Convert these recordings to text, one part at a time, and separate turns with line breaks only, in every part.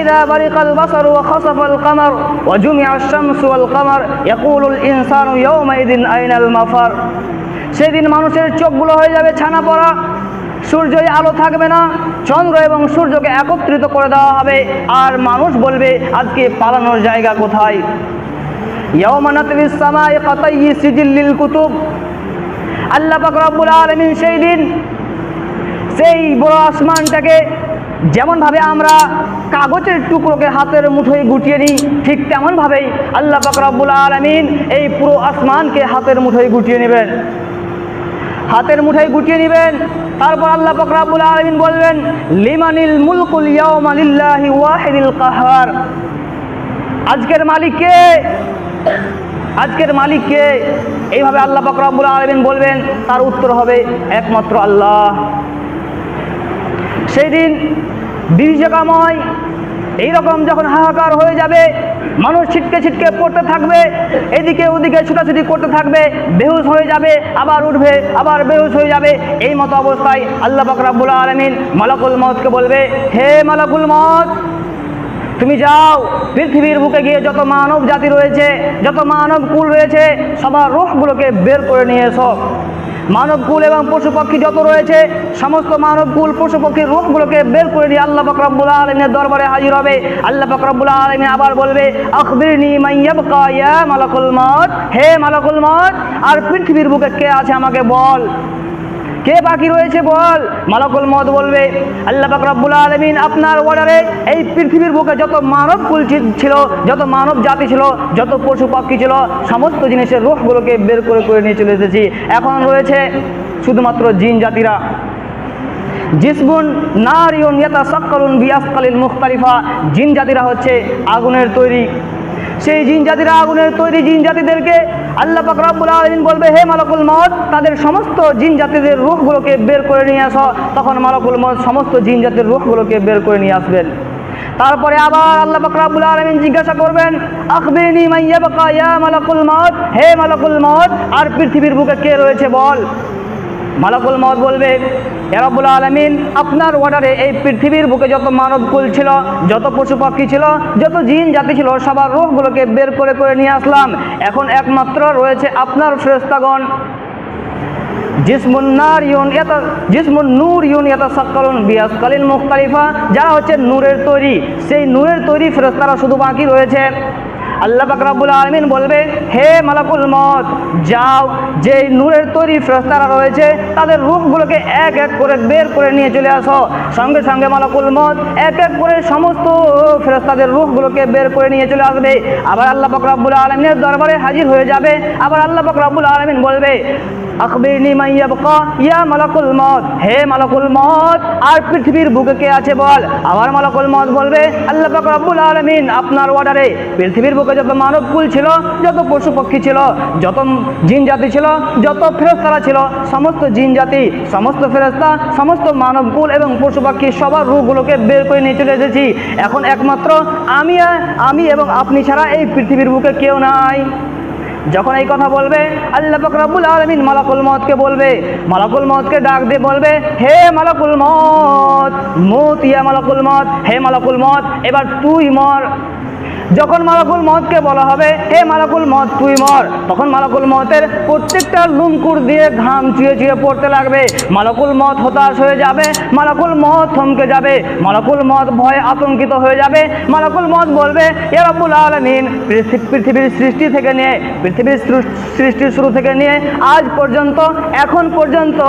وإذا برق البصر وخسف القمر وجمع الشمس والقمر يقول الإنسان يومئذ أين المفر। সেদিন মানুষের চোখগুলো হয়ে যাবে ছানা পড়া, সূর্যের আলো থাকবে না, চন্দ্র এবং সূর্যকে একত্রিত করে দেওয়া হবে, আর মানুষ বলবে আজকে পালানোর জায়গা কোথায়। ইয়াওমা নাতবিস সামাই কাতাইয়ি সিজিল্লিল কুতুব। আল্লাহ পাক রব্বুল আলামিন সেই দিন সেই বড় আসমানটাকে যেমনভাবে আমরা কাগজের টুকরোকে হাতের মুঠোয় গুটিয়ে নিই, ঠিক তেমনভাবেই আল্লাহ পাক রব্বুল আলামিন এই পুরো আসমানকে হাতের মুঠোয় গুটিয়ে নেবেন, হাতের মুঠোয় গুটিয়ে নেবেন। তারপর আল্লাহ পাক রব্বুল আলামিন বলবেন লিমানিল মুলকুল ইয়াওমা লিল্লাহি ওয়াহিদিল কাহ্হার। আজকের মালিক কে? আজকের মালিক কে? এইভাবে আল্লাহ পাক রব্বুল আলামিন বলবেন, তার উত্তর হবে একমাত্র আল্লাহ। সেই দিন বিভীষিকাময় এইরকম যখন হাহাকার হয়ে যাবে, মানুষ ছিটকে ছিটকে পড়তে থাকবে, এদিকে ওদিকে ছুটাছুটি করতে থাকবে, বেহুশ হয়ে যাবে, আবার উঠবে, আবার বেহুশ হয়ে যাবে। এই মতো অবস্থায় আল্লাহ পাক রব্বুল আলামিন মালাকুল মউতকে বলবে, হে মালাকুল মউত, তুমি যাও পৃথিবীর বুকে গিয়ে যত মানব জাতি রয়েছে, যত মানব কুল রয়েছে, সবার রূহগুলোকে বের করে নিয়ে এসো। মানব কুল এবং পশু পাখি যত রয়েছে, সমস্ত মানব কুল পশু পাখির রূহগুলোকে বের করে নিয়ে আল্লাহ পাক রব্বুল আলামিনের দরবারে হাজির হবে। আল্লাহ পাক রব্বুল আলামিন আবার বলবে আখবিরনি মান ইয়াবকা ইয়া মালাকুল মউত। হে মালাকুল মউত, আর পৃথিবীর বুকে কে আছে আমাকে বল, কে বাকি রয়েছে বল। মালাকুল মউত বলবে আল্লাহ পাক রব্বুল আলামিন আপনার অর্ডারে এই পৃথিবীর বুকে যত মানব কুল ছিল, যত মানব জাতি ছিল, যত পশু পাখি ছিল, সমস্ত জিনিসের রূহগুলোকে বের করে করে নিয়ে চলে এসেছি। এখন রয়েছে শুধুমাত্র জিন জাতিরা। জিসমুন নারিয়ুন ইয়াতাসাক্কালুন বিআসকালিল মুখতালিফা। জিন জাতিরা হচ্ছে আগুনের তৈরি। সেই জিন জাতিরা আগুনের তৈরি জিন জাতিদেরকে আল্লাহ পাক রব্বুল আলামিন বলবে, হে মালাকুল মউত, তাদের সমস্ত জিন জাতিদের রূহগুলোকে বের করে নিয়ে আসো। তখন মালাকুল মউত সমস্ত জিন জাতির রূহগুলোকে বের করে নিয়ে আসবেন। তারপরে আবার আল্লাহ পাক রব্বুল আলামিন জিজ্ঞাসা করবেন আখবিরনি মান ইয়াবকা ইয়া মালাকুল মউত। হে মালাকুল মউত, আর পৃথিবীর বুকে কে রয়েছে বল। মালাকুল মউত বলবে হে রব্বুল আলামিন, আপনার অর্ডারে এই পৃথিবীর বুকে যত মানব কুল ছিল, যত পশু পাখি ছিল, যত জিন জাতি ছিল, সবার রূহগুলোকে বের করে করে নিয়ে আসলাম। এখন একমাত্র রয়েছে আপনার ফেরেশতাগণ। জিসমুন নূরিয়ুন ইয়াতাসাক্কালুন বিআসকালিল মুখতালিফা। যারা হচ্ছে নূরের তৈরি, সেই নূরের তৈরি ফেরেশতারা শুধু বাকি রয়েছে। আল্লাহ পাক রব্বুল আলামিন বলবে, হে মালাকুল মউত, যাও যে নূরের তৈরি ফেরেশতারা রয়েছে তাদের রূহগুলোকে এক এক করে বের করে নিয়ে চলে আসো। সঙ্গে সঙ্গে মালাকুল মউত এক এক করে সমস্ত ফেরেশতাদের রূহগুলোকে বের করে নিয়ে চলে আসবে। আবার আল্লাহ পাক রব্বুল আলামিনের দরবারে হাজির হয়ে যাবে। আবার আল্লাহ পাক রব্বুল আলামিন বলবে আখবিরনি মান ইয়াবকা ইয়া মালাকুল মউত। হে মালাকুল মউত, আর পৃথিবীর বুকে কে আছে বল। আবার মালাকুল মউত বলবে আল্লাহ পাক রব্বুল আলামিন আপনার অর্ডারে পৃথিবীর বুকে যত মানব কুল ছিল, যত পশু পক্ষী ছিল, যত জিন জাতি ছিল, যত ফেরেশতারা ছিল, সমস্ত জিন জাতি, সমস্ত ফেরেশতা, সমস্ত মানব কুল এবং পশু পাখি সবার রূহগুলোকে বের করে নিয়ে চলে এসেছি। এখন একমাত্র আমি এবং আপনি ছাড়া এই পৃথিবীর বুকে কেউ নাই। যখন এই কথা বলবে আল্লাহ পাক রব্বুল আলামিন মালাকুল মউতকে বলবে, মালাকুল মউতকে ডাক দিয়ে বলবে, হে মালাকুল মউত, মুত ইয়া মালাকুল মউত। হে মালাকুল মউত, এবার তুই মর। যখন মালাকুল মউতকে বলা হবে হে মালাকুল মউত তুই মর, তখন মালাকুল মউতের প্রত্যেকটা লুমকুর দিয়ে ঘাম চুয়ে চুয়ে পড়তে লাগবে। মালাকুল মউত হতাশ হয়ে যাবে, মালাকুল মউত থমকে যাবে, মালাকুল মউত ভয়ে আতঙ্কিত হয়ে যাবে। মালাকুল মউত বলবে, ইয়া রব্বুল আলামিন, পৃথিবীর সৃষ্টি থেকে নিয়ে, পৃথিবীর সৃষ্টির শুরু থেকে নিয়ে আজ পর্যন্ত, এখন পর্যন্ত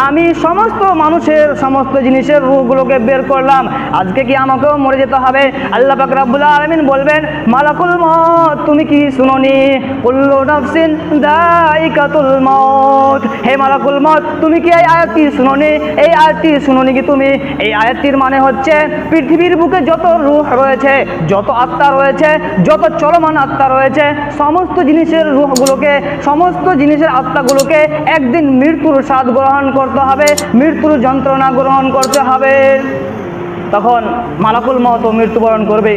আমি সমস্ত মানুষের সমস্ত জিনিসের রূহগুলোকে বের করলাম, আজকে কি আমাকেও মরে যেতে হবে? আল্লাহ পাক রব্বুল আলামিন বলবেন, মালাকুল মউত তুমি কি শুনোনি? কুল্লু নাফসিন যায়িকাতুল মউত। হে মালাকুল মউত, তুমি কি এই আয়াতটি শুনোনি? এই আয়াতটি শুনোনি কি তুমি? এই আয়াতটির মানে হচ্ছে পৃথিবীর বুকে যত রূহ রয়েছে, যত আত্মা রয়েছে, যত চলমান আত্মা রয়েছে, সমস্ত জিনিসের রূহগুলোকে, সমস্ত জিনিসের আত্মাগুলোকে একদিন মৃত্যুর স্বাদ গ্রহণ করতে হবে, মৃত্যুর যন্ত্রণা গ্রহণ করতে হবে। তখন মালাকুল মউত মৃত্যুবরণ করবে।